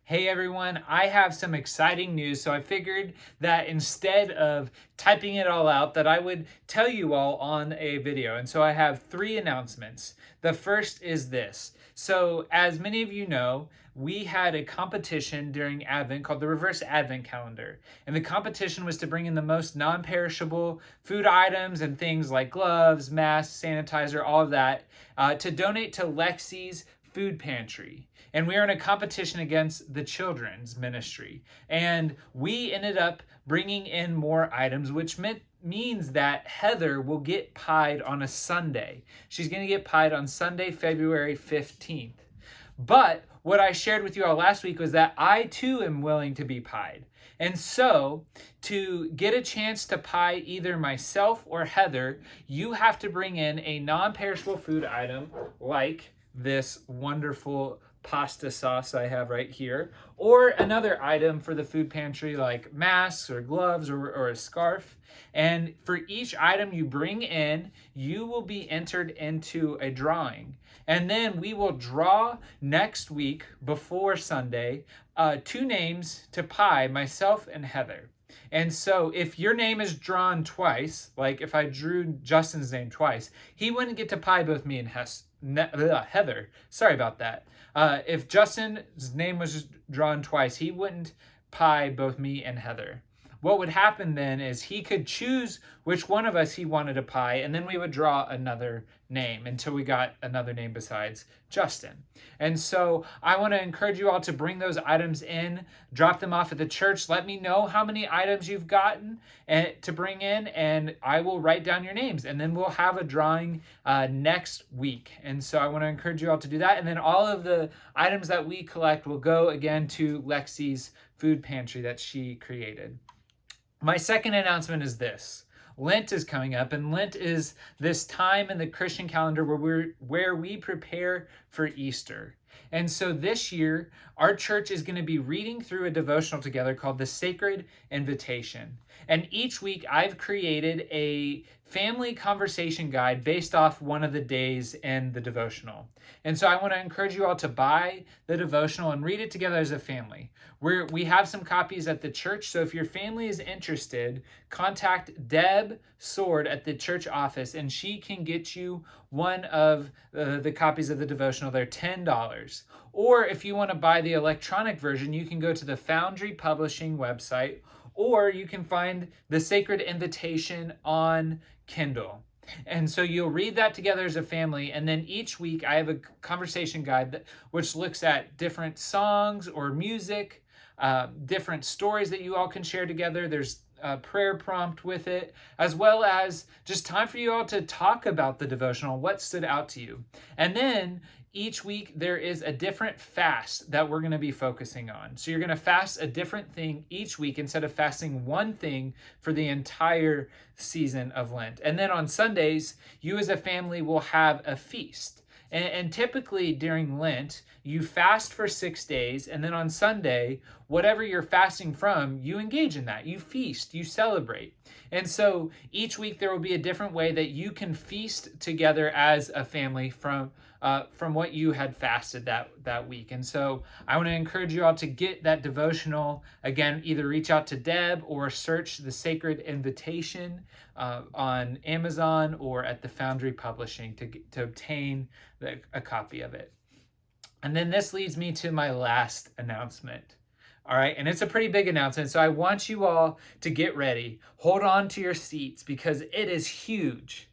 Hey everyone, I have some exciting news. So I figured that instead of typing it all out, that I would tell you all on a video. And so I have three announcements. The first is this. So as many of you know, we had a competition during Advent called the Reverse Advent Calendar. And the competition was to bring in the most non-perishable food items and things like gloves, masks, sanitizer, all of that, to donate to Lexi's food pantry. And we are in a competition against the children's ministry. And we ended up bringing in more items, which means that Heather will get pied on a Sunday. She's going to get pied on Sunday, February 15th. But what I shared with you all last week was that I too am willing to be pied. And so, to get a chance to pie either myself or Heather, you have to bring in a non-perishable food item like this wonderful pasta sauce I have right here, or another item for the food pantry like masks or gloves or a scarf. And for each item you bring in, you will be entered into a drawing. And then we will draw next week before Sunday two names to pie, myself and Heather. And so if your name is drawn twice, like if I drew Justin's name twice, he wouldn't get to pie both me and Heather. Sorry about that. If Justin's name was drawn twice, he wouldn't pie both me and Heather. What would happen then is he could choose which one of us he wanted to pie, and then we would draw another name until we got another name besides Justin. And so I want to encourage you all to bring those items in, drop them off at the church. Let me know how many items you've gotten to bring in, and I will write down your names, and then we'll have a drawing next week. And so I want to encourage you all to do that. And then all of the items that we collect will go again to Lexi's food pantry that she created. My second announcement is this. Lent is coming up, and Lent is this time in the Christian calendar where we prepare for Easter. And so this year, our church is going to be reading through a devotional together called The Sacred Invitation. And each week, I've created a family conversation guide based off one of the days in the devotional. And so I want to encourage you all to buy the devotional and read it together as a family. We have some copies at the church, so if your family is interested, contact Deb Sword at the church office, and she can get you one of the copies of the devotional. They're $10. Or if you want to buy the electronic version, you can go to the Foundry Publishing website, or you can find The Sacred Invitation on Kindle. And so you'll read that together as a family, and then each week I have a conversation guide which looks at different songs or music, different stories that you all can share together. There's a prayer prompt with it, as well as just time for you all to talk about the devotional, what stood out to you. And then each week there is a different fast that we're going to be focusing on. So you're going to fast a different thing each week instead of fasting one thing for the entire season of Lent. And then on Sundays, you as a family will have a feast. And typically during Lent, you fast for 6 days, and then on Sunday, whatever you're fasting from, you engage in that. You feast, you celebrate. And so each week there will be a different way that you can feast together as a family from what you had fasted that week. And so I want to encourage you all to get that devotional. Again, either reach out to Deb or search The Sacred Invitation on Amazon or at the Foundry Publishing to obtain a copy of it. And then this leads me to my last announcement. All right, and it's a pretty big announcement, so I want you all to get ready. Hold on to your seats because it is huge.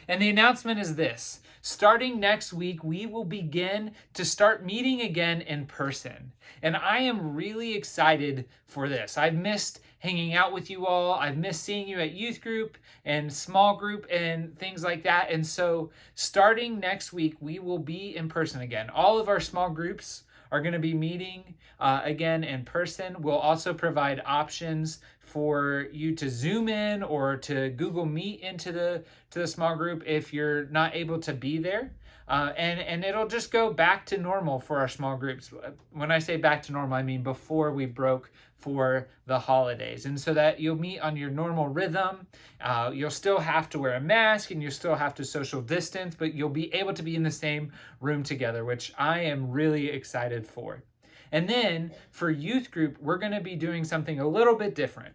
And the announcement is this. Starting next week, we will begin to start meeting again in person. And I am really excited for this. I've missed hanging out with you all. I've missed seeing you at youth group and small group and things like that. And so starting next week, we will be in person again. All of our small groups are going to be meeting again in person. We'll also provide options for you to Zoom in or to Google Meet into the small group if you're not able to be there. And it'll just go back to normal for our small groups. When I say back to normal, I mean before we broke for the holidays. And so that you'll meet on your normal rhythm. You'll still have to wear a mask and you still have to social distance, but you'll be able to be in the same room together, which I am really excited for. And then for youth group, we're going to be doing something a little bit different.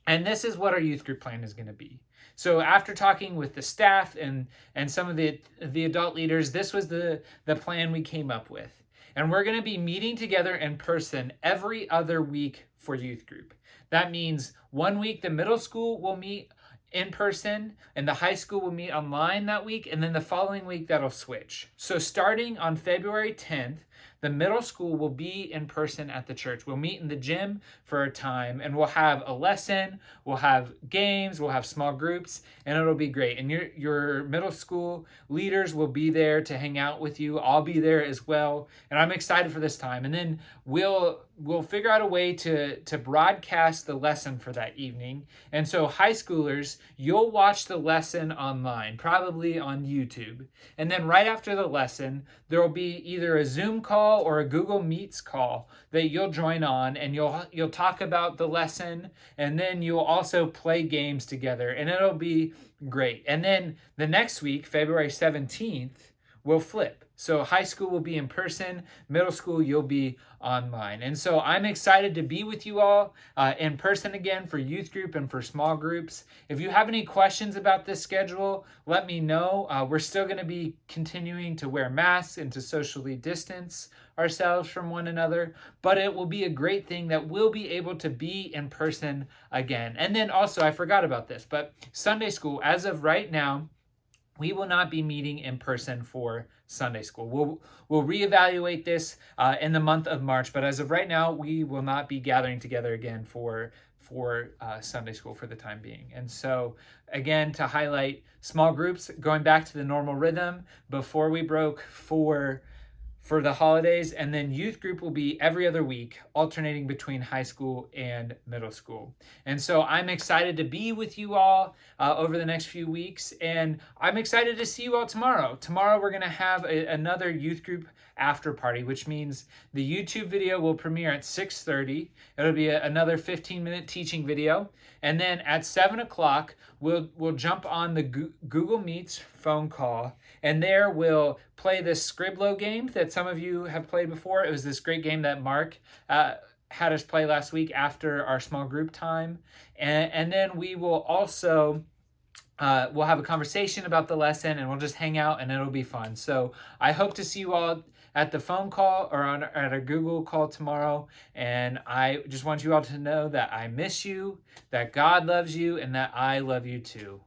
And this is what our youth group plan is going to be. So after talking with the staff and some of the adult leaders, this was the plan we came up with. And we're going to be meeting together in person every other week for youth group. That means 1 week the middle school will meet in person and the high school will meet online that week, and then the following week that'll switch. So starting on February 10th, the middle school will be in person at the church. We'll meet in the gym for a time, and we'll have a lesson, we'll have games, we'll have small groups, and it'll be great. And your middle school leaders will be there to hang out with you. I'll be there as well, and I'm excited for this time. And then we'll figure out a way to broadcast the lesson for that evening. And so high schoolers, you'll watch the lesson online, probably on YouTube. And then right after the lesson, there will be either a Zoom call or a Google Meets call that you'll join on, and you'll talk about the lesson, and then you'll also play games together, and it'll be great. And then the next week, February 17th, we'll flip. So high school will be in person, middle school you'll be online. And so I'm excited to be with you all in person again for youth group and for small groups. If you have any questions about this schedule, let me know. We're still going to be continuing to wear masks and to socially distance ourselves from one another, but it will be a great thing that we'll be able to be in person again. And then also, I forgot about this, but Sunday school, as of right now, we will not be meeting in person for Sunday school. We'll reevaluate this in the month of March, but as of right now, we will not be gathering together again for Sunday school for the time being. And so, again, to highlight small groups, going back to the normal rhythm before we broke for the holidays, and then youth group will be every other week, alternating between high school and middle school. And so I'm excited to be with you all over the next few weeks, and I'm excited to see you all tomorrow. Tomorrow we're going to have another youth group after party, which means the YouTube video will premiere at 6:30. It'll be another 15-minute teaching video, and then at 7 o'clock we'll jump on the Google Meets phone call, and there we'll play this Scribblo game that some of you have played before. It was this great game that Mark had us play last week after our small group time, and then we will also we'll have a conversation about the lesson, and we'll just hang out, and it'll be fun. So I hope to see you all at the phone call or at a Google call tomorrow. And I just want you all to know that I miss you, that God loves you, and that I love you too.